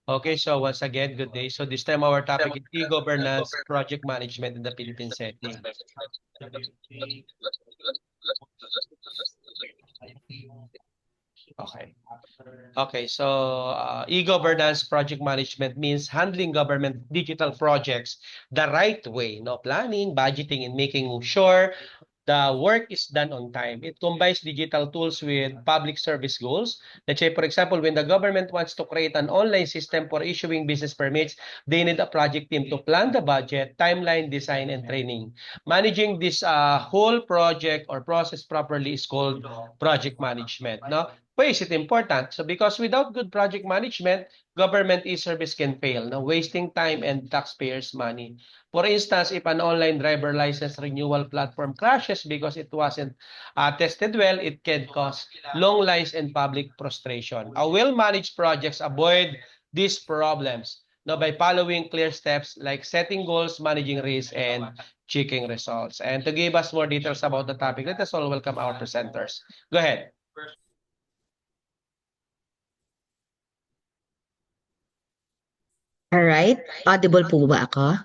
Okay, so once again, good day. So this time our topic is e-governance project management in the Philippine setting. Okay. Okay, so e-governance project management means handling government digital projects the right way, no planning, budgeting, and making sure the work is done on time. It combines digital tools with public service goals. Let's say, for example, when the government wants to create an online system for issuing business permits, they need a project team to plan the budget, timeline, design, and training. Managing this whole project or process properly is called project management. No? Why is it important? So because without good project management, government e-service can fail, no? Wasting time and taxpayers' money. For instance, if an online driver license renewal platform crashes because it wasn't tested well, it can cause long lines and public frustration. A well-managed projects avoid these problems, no, by following clear steps like setting goals, managing risks, and checking results. And to give us more details about the topic, let us all welcome our presenters. Go ahead. All right. Audible po ba ako?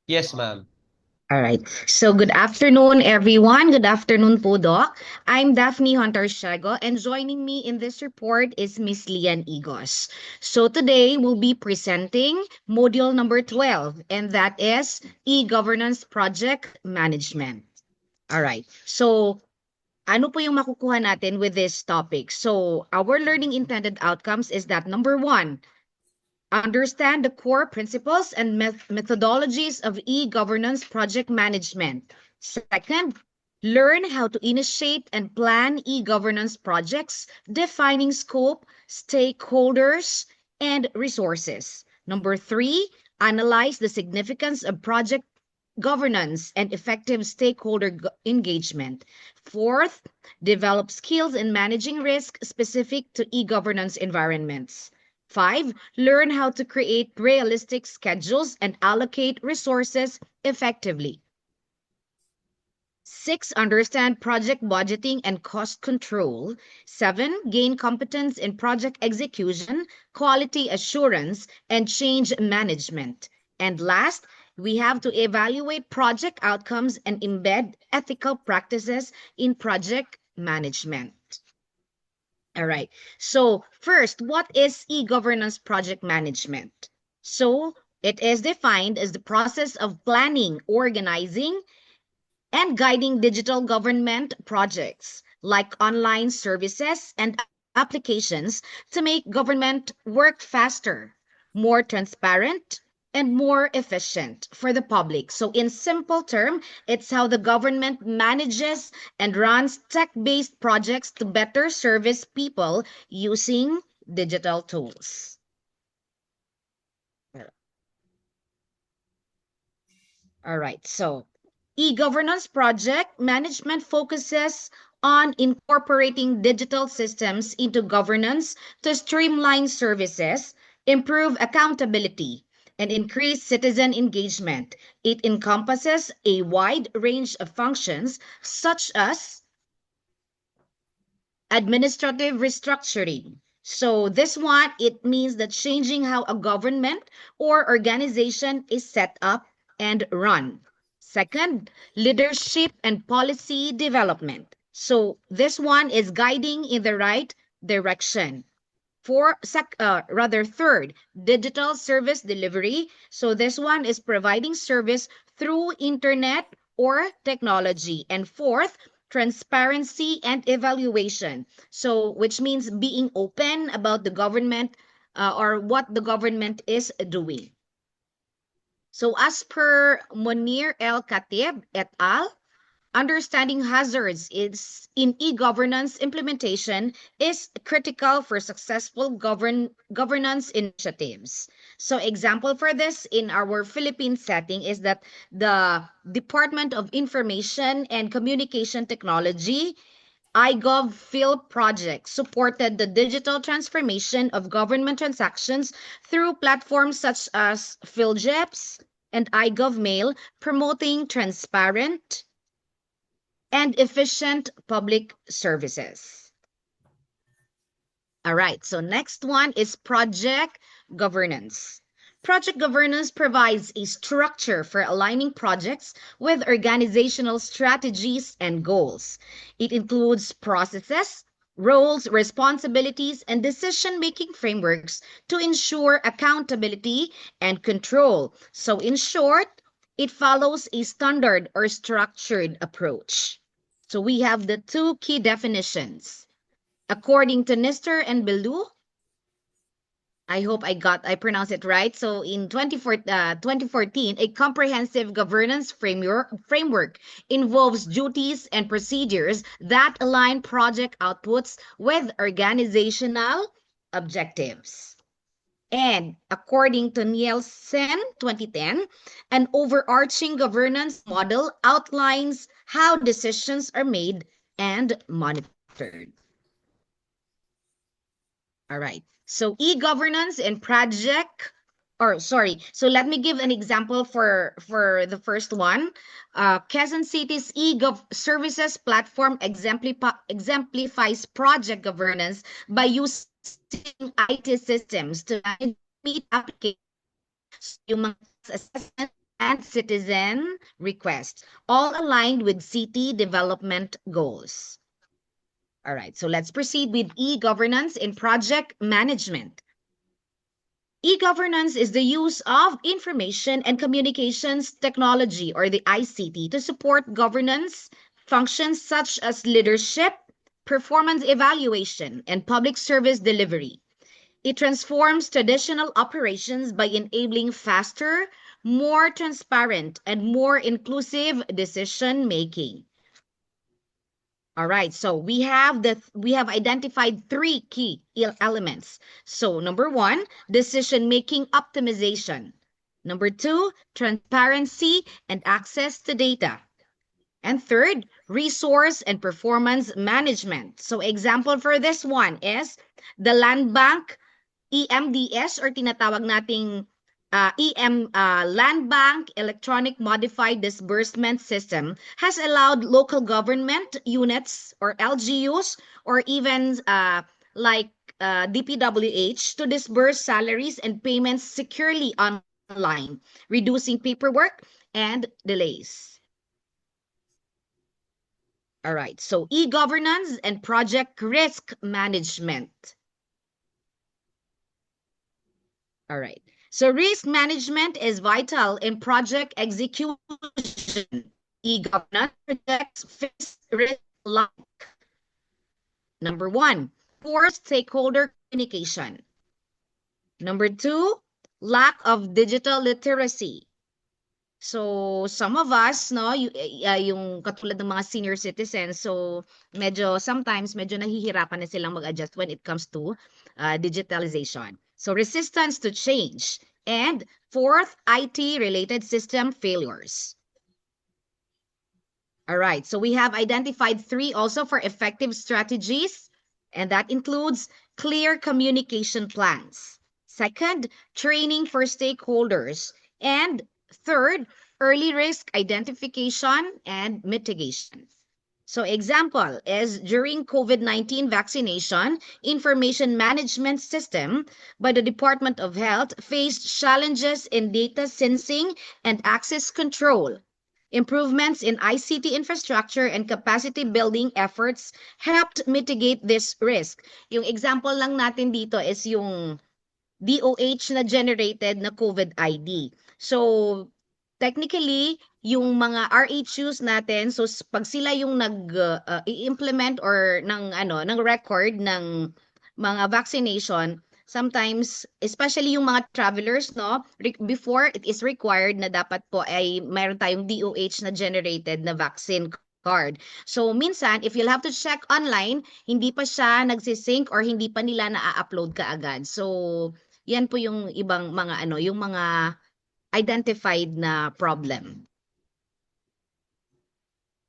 Yes, ma'am. All right. So good afternoon, everyone. Good afternoon po, Doc. I'm Daphne Hunter Shago, and joining me in this report is Miss Lian Igos. So today we'll be presenting module number 12, and that is e-governance project management. All right. So ano po yung makukuha natin with this topic? So our learning intended outcomes is that number one, understand the core principles and methodologies of e-governance project management. Second, learn how to initiate and plan e-governance projects, defining scope, stakeholders, and resources. Number three, analyze the significance of project governance and effective stakeholder engagement. Fourth, develop skills in managing risk specific to e-governance environments. Five, learn how to create realistic schedules and allocate resources effectively. Six, understand project budgeting and cost control. Seven, gain competence in project execution, quality assurance, and change management. And last, we have to evaluate project outcomes and embed ethical practices in project management. All right. So first, what is e-governance project management? So it is defined as the process of planning, organizing, and guiding digital government projects like online services and applications to make government work faster, more transparent, and more efficient for the public. So in simple term, it's how the government manages and runs tech-based projects to better service people using digital tools. All right, so e-governance project management focuses on incorporating digital systems into governance to streamline services, improve accountability, and increase citizen engagement. It encompasses a wide range of functions such as administrative restructuring. So this one, it means that changing how a government or organization is set up and run. Second, leadership and policy development. So this one is guiding in the right direction. Third, digital service delivery. So this one is providing service through internet or technology. And fourth, transparency and evaluation. So which means being open about the government or what the government is doing. So as per Monir El Khatib et al., understanding hazards is in e-governance implementation is critical for successful governance initiatives. So example for this in our Philippine setting is that the Department of Information and Communication Technology iGov Phil project supported the digital transformation of government transactions through platforms such as PhilJeps and iGov Mail, promoting transparent and efficient public services. All right, so next one is project governance. Project governance provides a structure for aligning projects with organizational strategies and goals. It includes processes, roles, responsibilities, and decision-making frameworks to ensure accountability and control. So in short, it follows a standard or structured approach. So we have the two key definitions. According to Nestor and Bellew, I hope I pronounced it right. So in 2014, a comprehensive governance framework involves duties and procedures that align project outputs with organizational objectives. And according to Nielsen 2010, an overarching governance model outlines how decisions are made and monitored. All right. So e-governance and project, or sorry. So let me give an example for the first one. Quezon City's e-gov services platform exemplifies project governance by using IT systems to meet applications, human assessment, and citizen requests, all aligned with city development goals. All right, so let's proceed with e-governance in project management. E-governance is the use of information and communications technology, or the ICT, to support governance functions such as leadership, performance evaluation, and public service delivery. It transforms traditional operations by enabling faster, more transparent, and more inclusive decision making. All right, so we have identified three key elements. So number one, decision-making optimization. Number two, transparency and access to data. And third, resource and performance management. So example for this one is the Land Bank EMDS, or tinatawag nating Land Bank Electronic Modified Disbursement System, has allowed local government units, or LGUs, or even like DPWH, to disburse salaries and payments securely online, reducing paperwork and delays. All right, so e-governance and project risk management. All right. So risk management is vital in project execution. E-governance projects face risk like number one, poor stakeholder communication. Number two, lack of digital literacy. So some of us, no, yung katulad ng mga senior citizens, so sometimes medyo nahihirapan na silang mag-adjust when it comes to digitalization. So resistance to change. And fourth, IT-related system failures. All right, so we have identified three also for effective strategies, and that includes clear communication plans. Second, training for stakeholders. And third, early risk identification and mitigation. So example is during COVID-19 vaccination, information management system by the Department of Health faced challenges in data sensing and access control. Improvements in ICT infrastructure and capacity building efforts helped mitigate this risk. Yung example lang natin dito is yung DOH na generated na COVID ID. So technically, yung mga RHUs natin, so pag sila yung i-implement or ng record ng mga vaccination, sometimes, especially yung mga travelers, no, before it is required na dapat po ay mayroon tayong DOH na generated na vaccine card. So minsan, if you'll have to check online, hindi pa siya nagsisync or hindi pa nila na-upload kaagad. So yan po yung ibang mga yung mga identified na problem.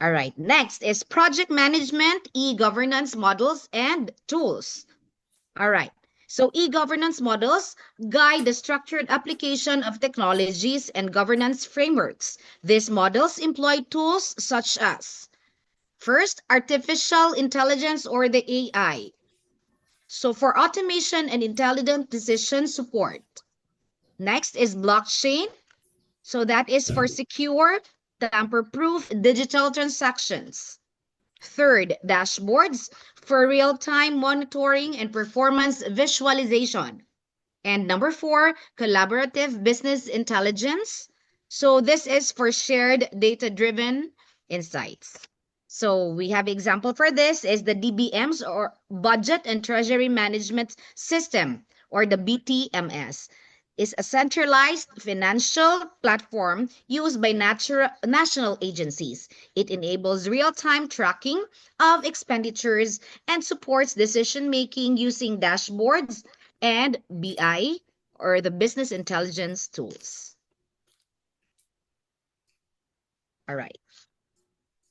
All right, next is project management, e-governance models, and tools. All right, so e-governance models guide the structured application of technologies and governance frameworks. These models employ tools such as, first, artificial intelligence or the AI. So for automation and intelligent decision support. Next is blockchain. So that is for secure, tamper-proof digital transactions. Third, dashboards for real-time monitoring and performance visualization. And number four, collaborative business intelligence. So this is for shared data-driven insights. So we have example for this is the DBMs, or Budget and Treasury Management System, or the BTMS. Is a centralized financial platform used by national agencies. It enables real-time tracking of expenditures and supports decision-making using dashboards and BI, or the business intelligence tools. All right.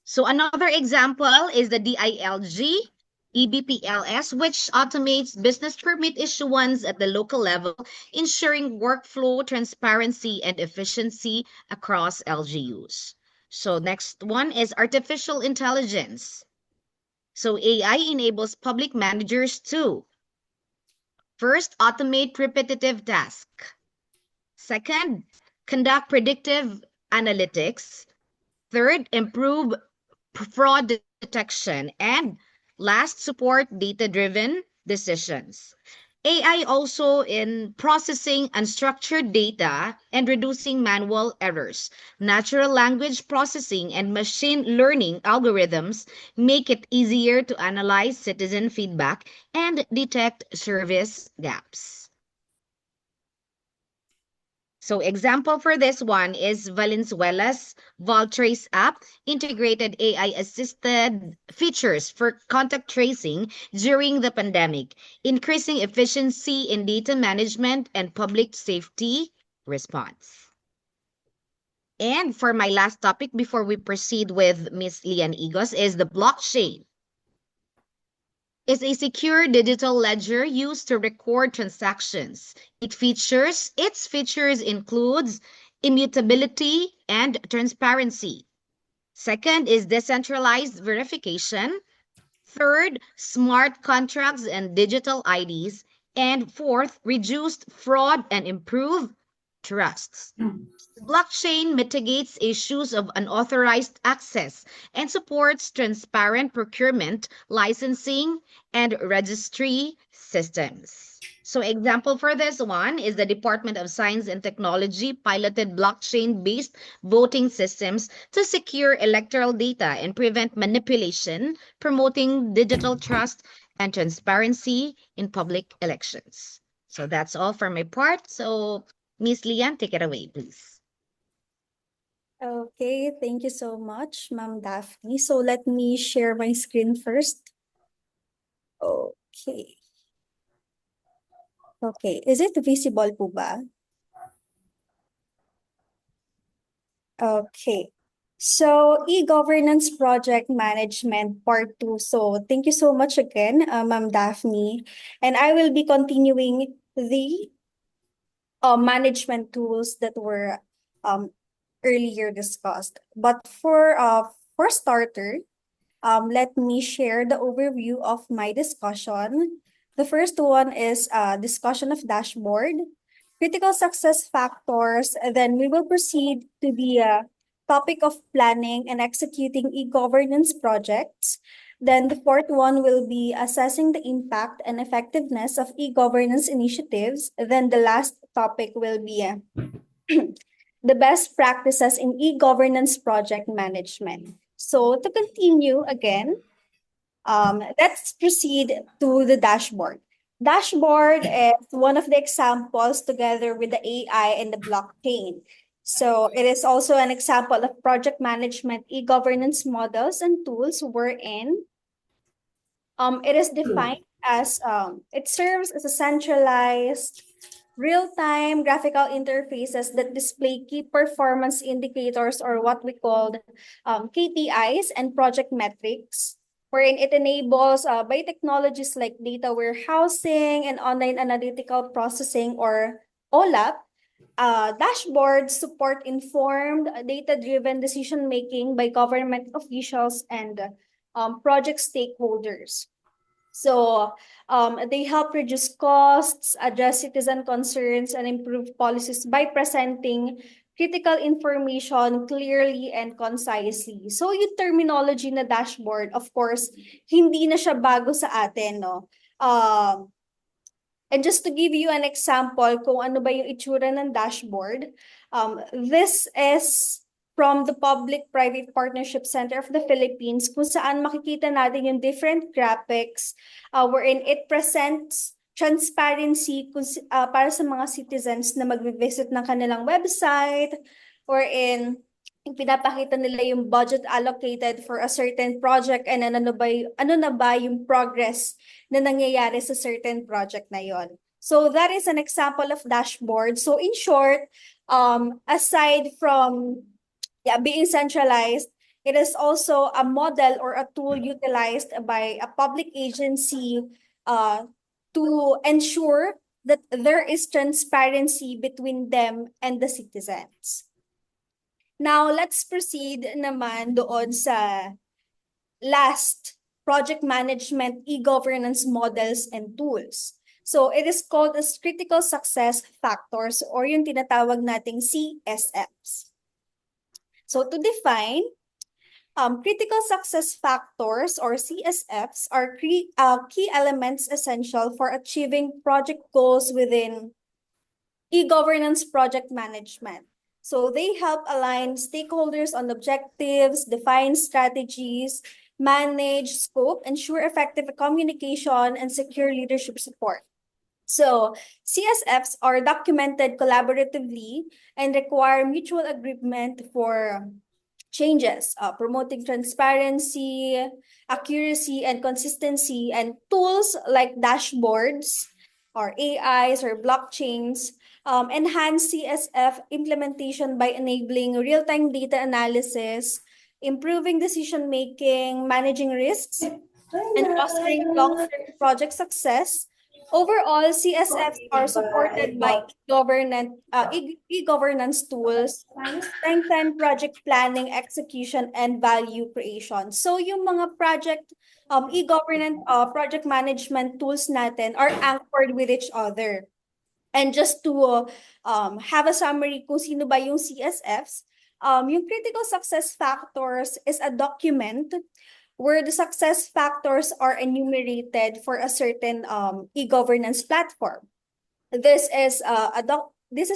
So another example is the DILG EBPLS, which automates business permit issuance at the local level, ensuring workflow transparency and efficiency across LGUs. So next one is artificial intelligence. So AI enables public managers to first, automate repetitive tasks. Second, conduct predictive analytics. Third, improve fraud detection. And last, support data-driven decisions. AI also in processing unstructured data and reducing manual errors. Natural language processing and machine learning algorithms make it easier to analyze citizen feedback and detect service gaps. So example for this one is Valenzuela's Valtrace app, integrated AI-assisted features for contact tracing during the pandemic, increasing efficiency in data management and public safety response. And for my last topic before we proceed with Ms. Lian Igos is the blockchain. Is a secure digital ledger used to record transactions. Its features includes immutability and transparency. Second is decentralized verification. Third, smart contracts and digital IDs. And fourth, reduced fraud and improved trusts. Blockchain mitigates issues of unauthorized access and supports transparent procurement, licensing, and registry systems. So example for this one is the Department of Science and Technology piloted blockchain-based voting systems to secure electoral data and prevent manipulation, promoting digital trust and transparency in public elections. So that's all for my part. So Ms. Lian, take it away, please. Okay, thank you so much, Ma'am Daphne. So let me share my screen first. Okay. Okay, is it visible po ba? Okay. So, e-governance project management part 2. So, thank you so much again, Ma'am Daphne. And I will be continuing the management tools that were earlier discussed. But for starter, let me share the overview of my discussion. The first one is discussion of dashboard, critical success factors. Then we will proceed to the topic of planning and executing e-governance projects. Then the fourth one will be assessing the impact and effectiveness of e-governance initiatives. Then the last topic will be the best practices in e-governance project management. So to continue again, let's proceed to the dashboard. Dashboard is one of the examples together with the AI and the blockchain. So it is also an example of project management e-governance models and tools wherein it is defined as it serves as a centralized real-time graphical interfaces that display key performance indicators, or what we call KPIs and project metrics, wherein it enables by technologies like data warehousing and online analytical processing, or OLAP. Dashboards support informed data-driven decision-making by government officials and project stakeholders. So they help reduce costs, address citizen concerns, and improve policies by presenting critical information clearly and concisely. So yung terminology na dashboard, of course, hindi na siya bago sa atin, no? And just to give you an example kung ano ba yung itsura ng dashboard, this is from the Public-Private Partnership Center of the Philippines, kung saan makikita natin yung different graphics wherein it presents transparency para sa mga citizens na mag-visit ng kanilang website, wherein pinapakita nila yung budget allocated for a certain project and ano na ba yung progress na nangyayari sa certain project na yon. So that is an example of dashboard. So in short, aside from being centralized, it is also a model or a tool utilized by a public agency to ensure that there is transparency between them and the citizens. Now, let's proceed naman doon sa last project management e-governance models and tools. So, it is called as critical success factors or yung tinatawag nating CSFs. So, to define, critical success factors or CSFs are key elements essential for achieving project goals within e-governance project management. So they help align stakeholders on objectives, define strategies, manage scope, ensure effective communication, and secure leadership support. So CSFs are documented collaboratively and require mutual agreement for changes, promoting transparency, accuracy, and consistency, and tools like dashboards or AIs or blockchains enhance CSF implementation by enabling real-time data analysis, improving decision-making, managing risks, and fostering long-term project success. Overall, CSFs are supported by e-governance tools, strengthen project planning, execution, and value creation. So yung mga e-governance project management tools natin are anchored with each other. And just to have a summary kung sino ba yung CSFs, yung critical success factors is a document where the success factors are enumerated for a certain e-governance platform. This is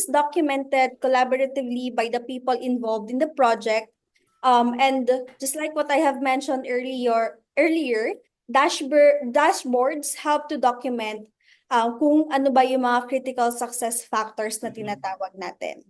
documented collaboratively by the people involved in the project. And just like what I have mentioned earlier, dashboards help to document kung ano ba yung mga critical success factors na tinatawag natin.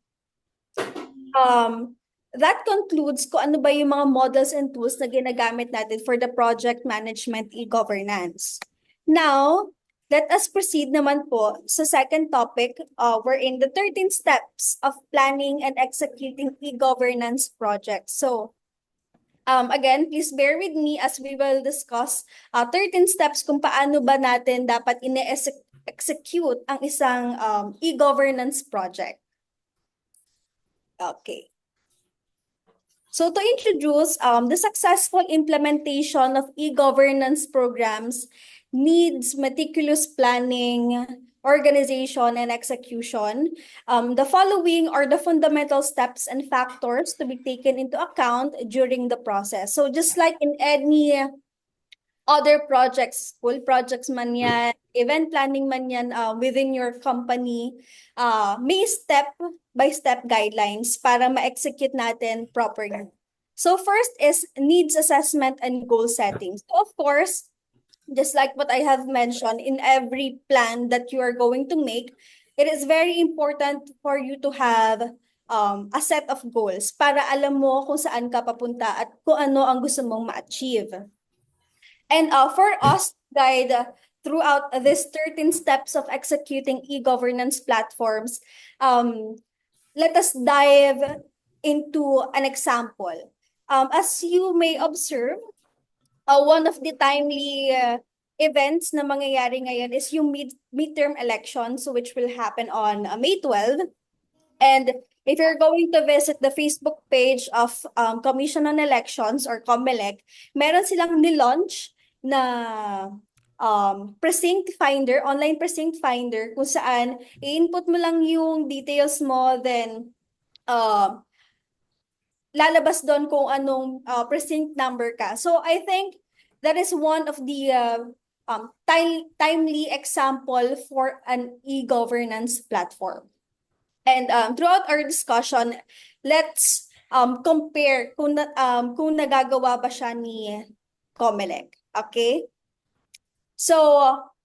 That concludes kung ano ba yung mga models and tools na ginagamit natin for the project management e-governance. Now, let us proceed naman po sa second topic, wherein the 13 steps of planning and executing e-governance projects. So, again, please bear with me as we will discuss 13 steps kung paano ba natin dapat execute ang isang e-governance project. Okay. So to introduce, the successful implementation of e-governance programs needs meticulous planning, organization, and execution. The following are the fundamental steps and factors to be taken into account during the process. So just like in any other projects, school projects man yan, event planning man yan within your company, may step-by-step guidelines para ma-execute natin properly. So first is needs assessment and goal setting. So of course, just like what I have mentioned, in every plan that you are going to make, it is very important for you to have a set of goals para alam mo kung saan ka papunta at kung ano ang gusto mong ma-achieve. And for us to guide throughout these 13 steps of executing e-governance platforms, let us dive into an example. As you may observe, one of the timely events na mangyayari ngayon is yung midterm elections, which will happen on May 12. And if you're going to visit the Facebook page of Commission on Elections or COMELEC, meron silang nilaunch na precinct finder, online precinct finder, kung saan i-input mo lang yung details mo, then lalabas doon kung anong precinct number ka. So I think that is one of the timely example for an e-governance platform. And throughout our discussion, let's compare kung nagagawa ba siya ni COMELEC. Okay? So,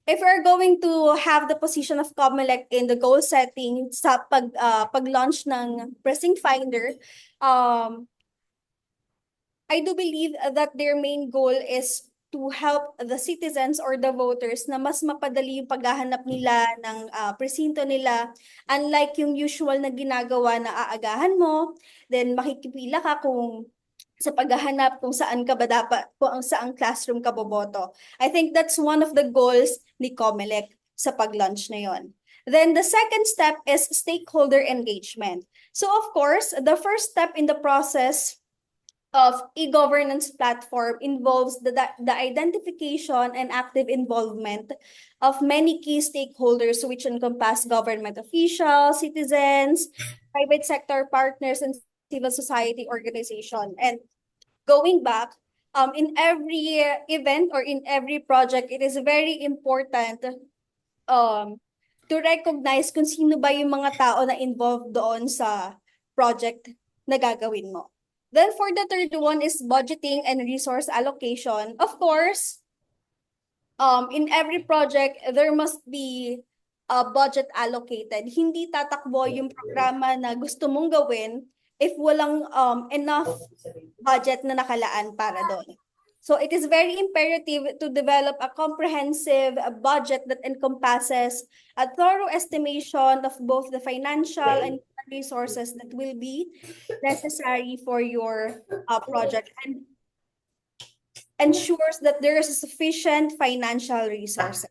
if we're going to have the position of COMELEC in the goal setting sa pag-launch ng Precinct Finder, I do believe that their main goal is to help the citizens or the voters na mas mapadali yung paghahanap nila ng presinto nila. Unlike yung usual na ginagawa na aagahan mo, then makikipila ka kung sa paghahanap kung saan ka ba dapat, kung saang classroom ka boboto. I think that's one of the goals ni COMELEC sa pag-launch na yon. Then the second step is stakeholder engagement. So of course, the first step in the process of e-governance platform involves the identification and active involvement of many key stakeholders, which encompass government officials, citizens, private sector partners, and civil society organization. And going back, in every event or in every project, it is very important to recognize kung sino ba yung mga tao na involved doon sa project na gagawin mo. Then for the third one is budgeting and resource allocation. Of course, in every project, there must be a budget allocated. Hindi tatakbo yung programa na gusto mong gawin if walang enough budget na nakalaan para doon. So it is very imperative to develop a comprehensive budget that encompasses a thorough estimation of both the financial and resources that will be necessary for your project, and ensures that there is sufficient financial resources.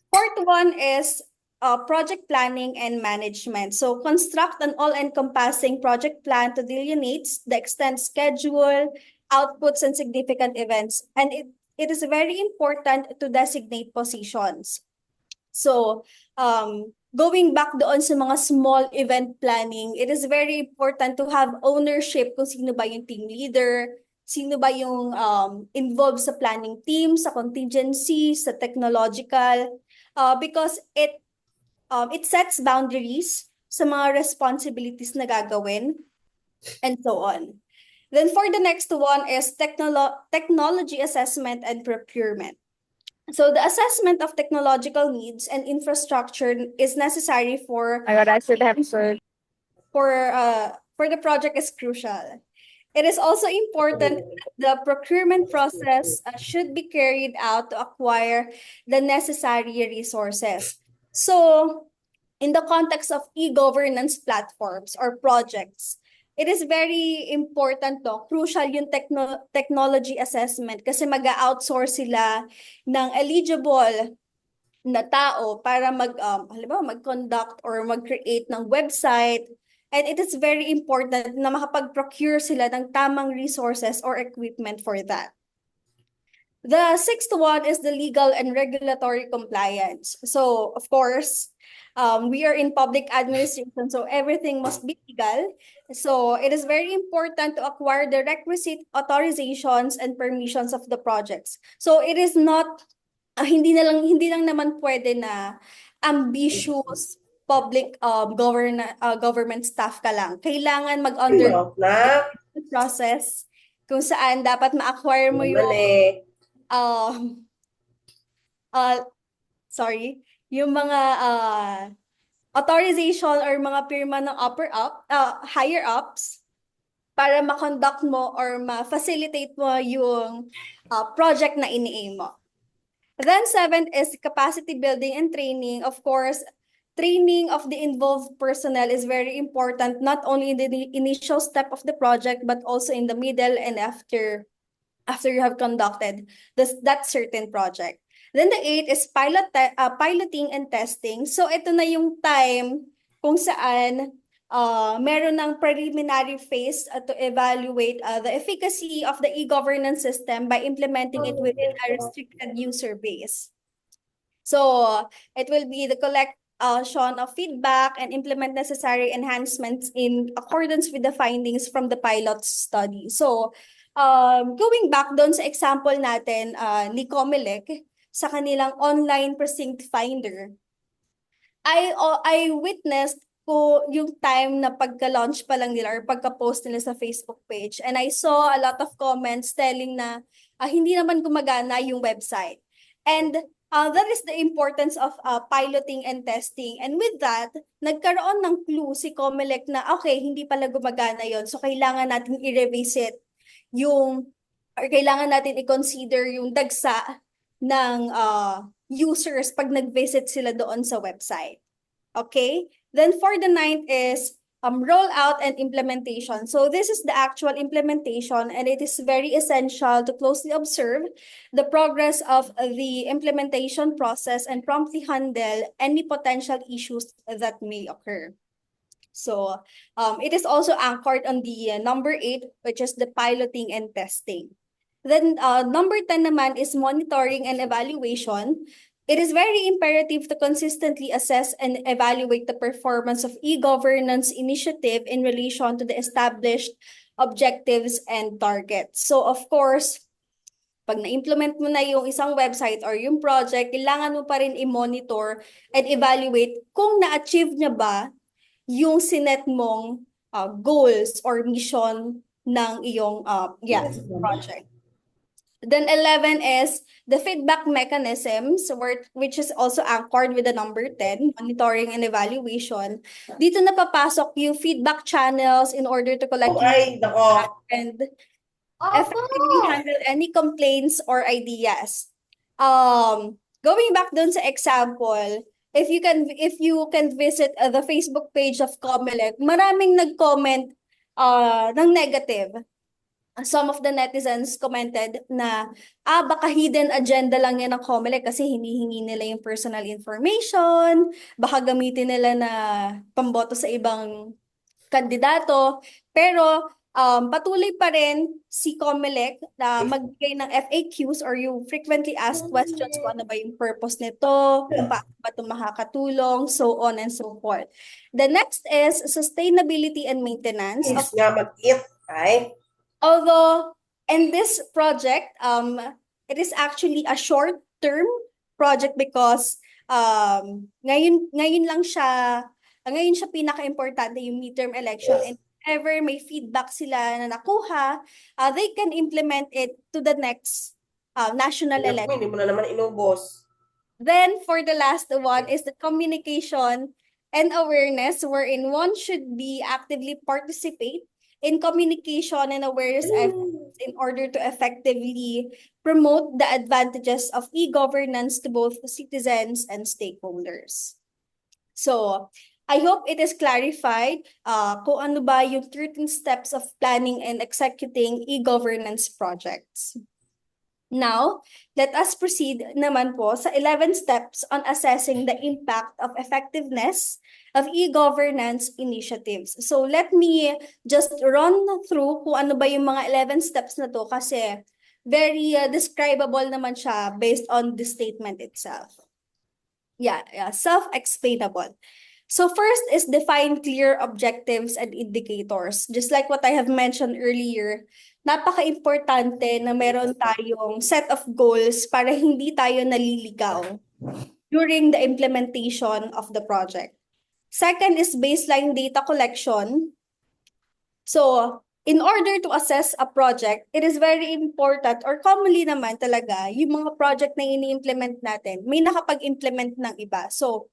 Fourth one is project planning and management. So construct an all-encompassing project plan to delineate the extent, schedule, outputs, and significant events. And it is very important to designate positions. So going back doon sa mga small event planning, it is very important to have ownership kung sino ba yung team leader, sino ba yung involved sa planning team, sa contingency, sa technological, because it sets boundaries sa mga responsibilities na gagawin, and so on. Then for the next one is technology assessment and procurement. So the assessment of technological needs and infrastructure is necessary for the project is crucial. It is also important that the procurement process should be carried out to acquire the necessary resources. So in the context of e-governance platforms or projects, it is very important crucial yung technology assessment kasi mag-outsource sila ng eligible na tao para mag-conduct or mag-create ng website. And it is very important na makapag-procure sila ng tamang resources or equipment for that. The sixth one is the legal and regulatory compliance. So, of course, we are in public administration, so everything must be legal. So, it is very important to acquire the requisite authorizations and permissions of the projects. So, it is not, hindi lang naman pwede na ambitious public government staff ka lang. Kailangan mag-under process kung saan dapat ma-acquire mo yung yung mga authorization or mga pirma ng higher ups para ma-conduct mo or ma-facilitate mo yung project na ini-aim mo. Then seventh is capacity building and training. Of course, training of the involved personnel is very important, not only in the initial step of the project, but also in the middle and after you have conducted that certain project. Then the 8 is piloting and testing. So ito na yung time kung saan meron ng preliminary phase to evaluate the efficacy of the e-governance system by implementing it within a restricted user base. So it will be the collection of feedback and implement necessary enhancements in accordance with the findings from the pilot study. So going back doon sa example natin ni Comelec sa kanilang online precinct finder, I witnessed ko yung time na pagka-launch pa lang nila or pagka-post nila sa Facebook page, and I saw a lot of comments telling na hindi naman gumagana yung website. And that is the importance of piloting and testing. And with that, nagkaroon ng clue si Comelec na okay, hindi pala gumagana yon. So kailangan natin i-revisit or kailangan natin i-consider yung dagsa ng users pag nag-visit sila doon sa website. Okay? Then for the 9th is rollout and implementation. So this is the actual implementation, and it is very essential to closely observe the progress of the implementation process and promptly handle any potential issues that may occur. So it is also anchored on the number 8, which is the piloting and testing. Then number 10 naman is monitoring and evaluation. It is very imperative to consistently assess and evaluate the performance of e-governance initiative in relation to the established objectives and targets. So of course, pag na-implement mo na yung isang website or yung project, kailangan mo pa rin i-monitor and evaluate kung na-achieve niya ba yung sinet mong goals or mission ng iyong project. Then 11 is the feedback mechanisms, which is also anchored with the number 10, monitoring and evaluation. Dito na papasok yung feedback channels in order to collect feedback and effectively handle any complaints or ideas. Going back dun sa example, if you can visit the Facebook page of Comelec, maraming nag-comment ng negative. Some of the netizens commented na baka hidden agenda lang yan ng Comelec kasi hinihingi nila yung personal information, baka gamitin nila na pamboto sa ibang kandidato. Pero patuloy pa rin si Comelec na magbigay ng FAQs or yung frequently asked questions kung ano ba yung purpose nito, kung paano ba ito makakatulong, so on and so forth. The next is sustainability and maintenance. Although in this project, it is actually a short-term project because ngayon siya pinaka-importante yung midterm election, and ever may feedback sila na nakuha, they can implement it to the next national election. Hindi mo na naman inubos. Then for the last one is the communication and awareness, wherein one should be actively participate in communication and awareness efforts in order to effectively promote the advantages of e-governance to both citizens and stakeholders. So, I hope it is clarified kung ano ba yung 13 steps of planning and executing e-governance projects. Now, let us proceed naman po sa 11 steps on assessing the impact of effectiveness of e-governance initiatives. So let me just run through kung ano ba yung mga 11 steps na to kasi very describable naman siya based on the statement itself. Yeah, self-explainable. So first is define clear objectives and indicators. Just like what I have mentioned earlier, napaka-importante na meron tayong set of goals para hindi tayo naliligaw during the implementation of the project. Second is baseline data collection. So, in order to assess a project, it is very important, or commonly naman talaga, yung mga project na ini-implement natin, may nakapag-implement ng iba. So,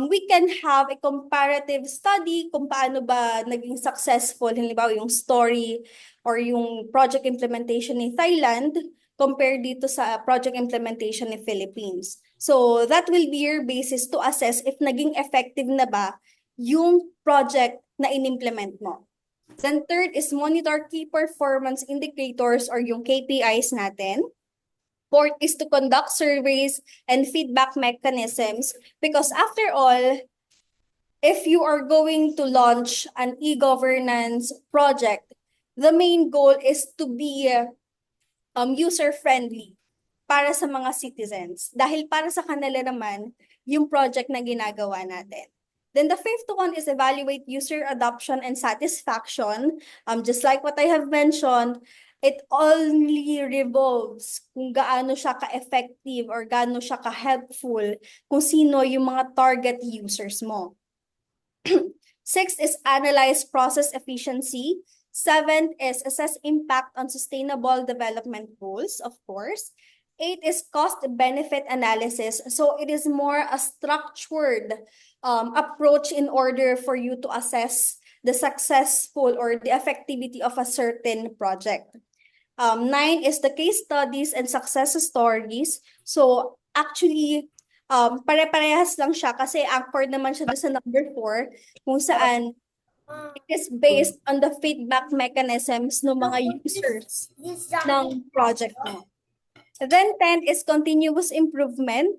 we can have a comparative study kung paano ba naging successful, halimbawa yung story or yung project implementation in Thailand compared dito sa project implementation in Philippines. So that will be your basis to assess if naging effective na ba yung project na in-implement mo. Then third is monitor key performance indicators or yung KPIs natin. Fourth is to conduct surveys and feedback mechanisms because after all, if you are going to launch an e-governance project, the main goal is to be user-friendly para sa mga citizens. Dahil para sa kanila naman, yung project na ginagawa natin. Then the fifth one is evaluate user adoption and satisfaction. Just like what I have mentioned, it only revolves kung gaano siya ka-effective or gaano siya ka-helpful kung sino yung mga target users mo. Sixth is analyze process efficiency. Seventh is assess impact on sustainable development goals, of course. Eight is cost-benefit analysis. So it is more a structured approach in order for you to assess the successful or the effectivity of a certain project. Nine is the case studies and success stories. So actually, pare-parehas lang siya kasi anchored naman siya sa number 4 kung saan it is based on the feedback mechanisms ng mga users ng project mo. Then 10 is continuous improvement.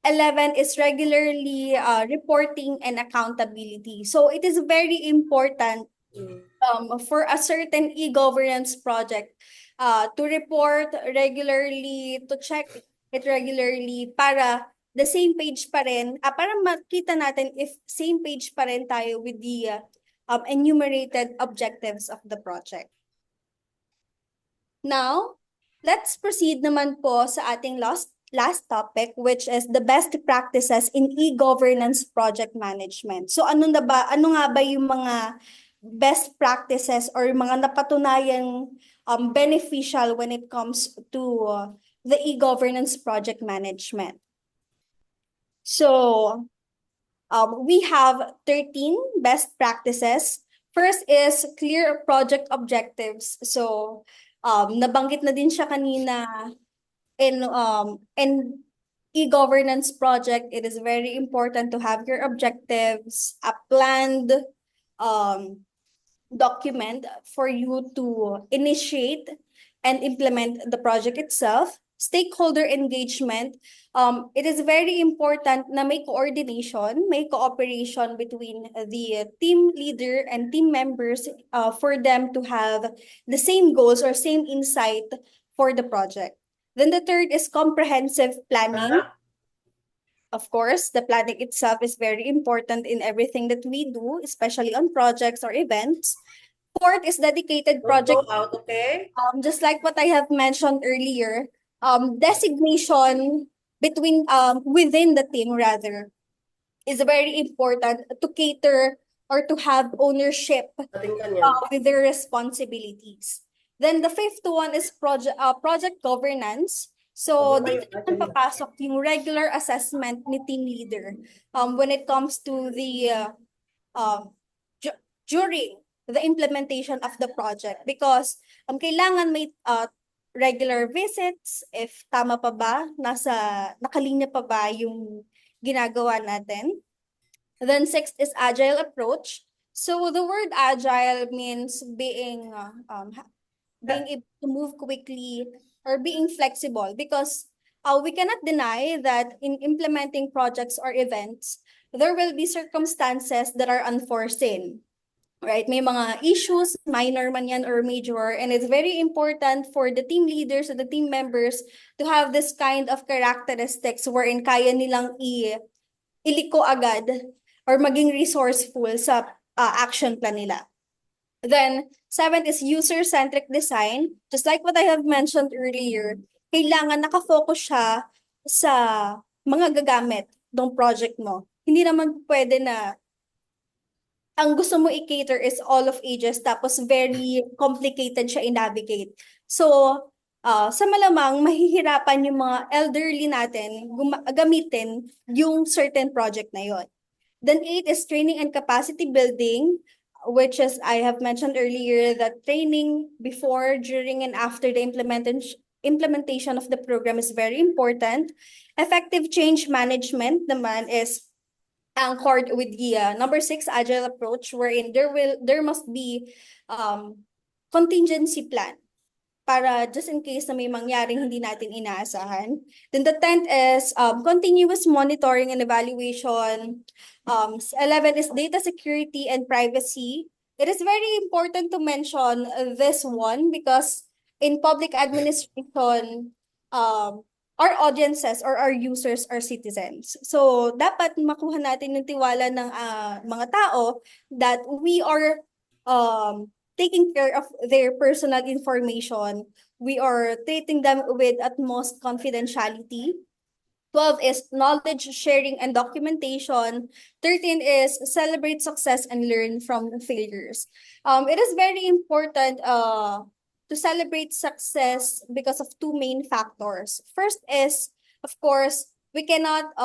11 is regularly reporting and accountability. So it is very important for a certain e-governance project to report regularly, to check it regularly para the same page pa rin, para makita natin if same page pa rin tayo with the enumerated objectives of the project. Now, let's proceed naman po sa ating last topic, which is the best practices in e-governance project management. So ano nga ba yung mga best practices or mga napatunayang beneficial when it comes to the e-governance project management? So we have 13 best practices. First is clear project objectives. So nabanggit na din siya kanina in e-governance project. It is very important to have your objectives, a planned document for you to initiate and implement the project itself. Stakeholder engagement. It is very important na may coordination, may cooperation between the team leader and team members for them to have the same goals or same insight for the project. Then the third is comprehensive planning. Of course, the planning itself is very important in everything that we do, especially on projects or events. Fourth is dedicated project. Okay? Just like what I have mentioned earlier, designation between within the team rather is very important to cater or to have ownership with their responsibilities. Then the fifth one is project governance. So dito naman papasok yung regular assessment ni team leader when it comes to the during the implementation of the project, because kailangan may regular visits, if tama pa ba, nakalinya pa ba yung ginagawa natin. Then sixth is agile approach. So the word agile means being able to move quickly or being flexible, because we cannot deny that in implementing projects or events, there will be circumstances that are unforeseen. Right? May mga issues, minor man yan or major, and it's very important for the team leaders and the team members to have this kind of characteristics wherein kaya nilang iliko agad or maging resourceful sa action plan nila. Then, seventh is user-centric design. Just like what I have mentioned earlier, kailangan nakafocus siya sa mga gagamit ng project mo. Hindi naman pwede na ang gusto mo i-cater is all of ages tapos very complicated siya i-navigate. So, sa malamang mahihirapan yung mga elderly natin gamitin yung certain project na yon. Then 8 is training and capacity building, which is I have mentioned earlier that training before, during, and after the implementation of the program is very important. Effective change management naman is anchored with the number 6 agile approach, wherein there must be contingency plan para just in case na may mangyaring hindi natin inaasahan. Then the 10th is continuous monitoring and evaluation. 11 is data security and privacy. It is very important to mention this one because in public administration, our audiences or our users are citizens. So, dapat makuha natin yung tiwala ng mga tao that we are taking care of their personal information. We are treating them with utmost confidentiality. 12 is knowledge sharing and documentation. 13 is celebrate success and learn from failures. It is very important to celebrate success because of two main factors. First is, of course, we cannot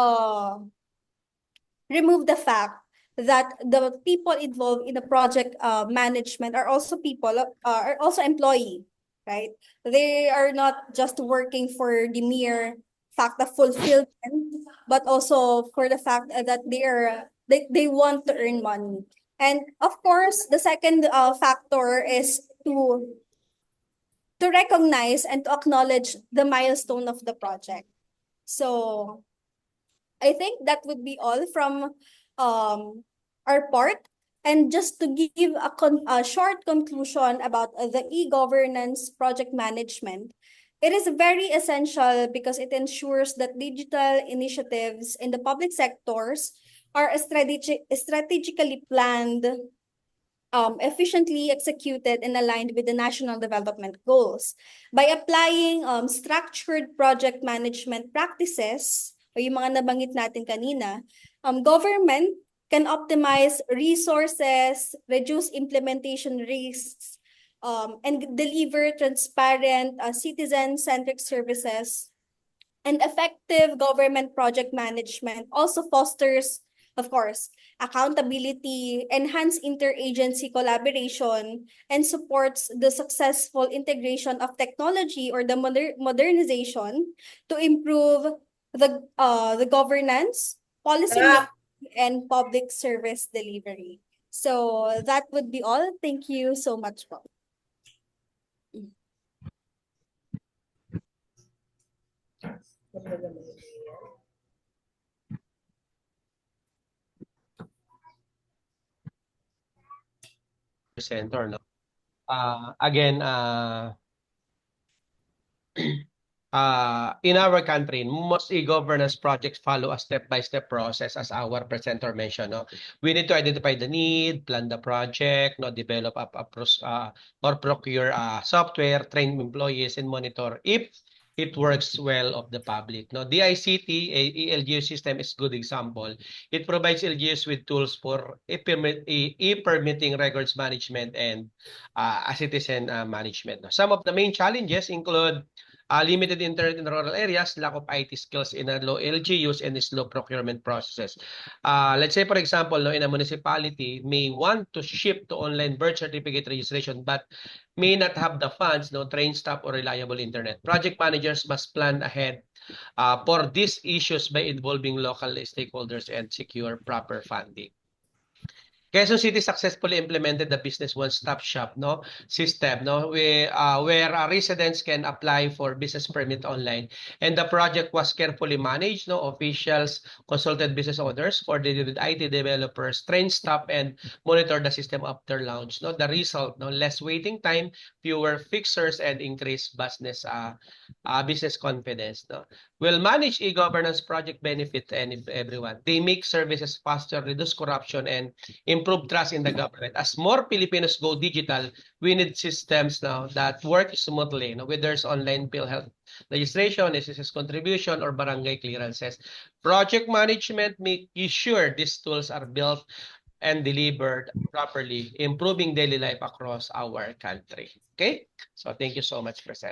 remove the fact that the people involved in the project management are also people, are also employee, right? They are not just working for the mere fact of fulfillment, but also for the fact that they want to earn money. And of course, the second factor is to recognize and to acknowledge the milestone of the project. So I think that would be all from our part. And just to give a short conclusion about the e-governance project management, it is very essential because it ensures that digital initiatives in the public sectors are strategically planned, efficiently executed, and aligned with the national development goals. By applying structured project management practices, o yung mga nabanggit natin kanina, government can optimize resources, reduce implementation risks, and deliver transparent, citizen-centric services. And effective government project management also fosters, of course, accountability, enhance interagency collaboration, and supports the successful integration of technology or the modernization to improve the governance, policy making, and public service delivery. So that would be all. Thank you so much, po. Presenter, no? Again, in our country, most e-governance projects follow a step-by-step process, as our presenter mentioned. No? We need to identify the need, plan the project, no, develop or procure software, train employees, and monitor if it works well of the public. No, DICT, e-LGU system is a good example. It provides LGUs with tools for e-permitting records management and citizen management. No? Some of the main challenges include limited internet in rural areas, lack of IT skills in low LGUs, and slow procurement processes. Let's say, for example, no, in a municipality may want to shift to online birth certificate registration, but may not have the funds, no, trained staff, or reliable internet. Project managers must plan ahead for these issues by involving local stakeholders and secure proper funding. Quezon City successfully implemented the business one-stop shop, no, system, no, where residents can apply for business permit online, and the project was carefully managed. No, officials consulted business owners, coordinated with IT developers, trained staff, and monitored the system after launch. No, the result, no, less waiting time, fewer fixers, and increased business confidence. No, will manage e-governance project benefit and everyone. They make services faster, reduce corruption, and improve trust in the government. As more Filipinos go digital, we need systems now that work smoothly, whether there's online PhilHealth registration, SSS contribution, or barangay clearances. Project management make sure these tools are built and delivered properly, improving daily life across our country. Okay? So thank you so much, Presenter.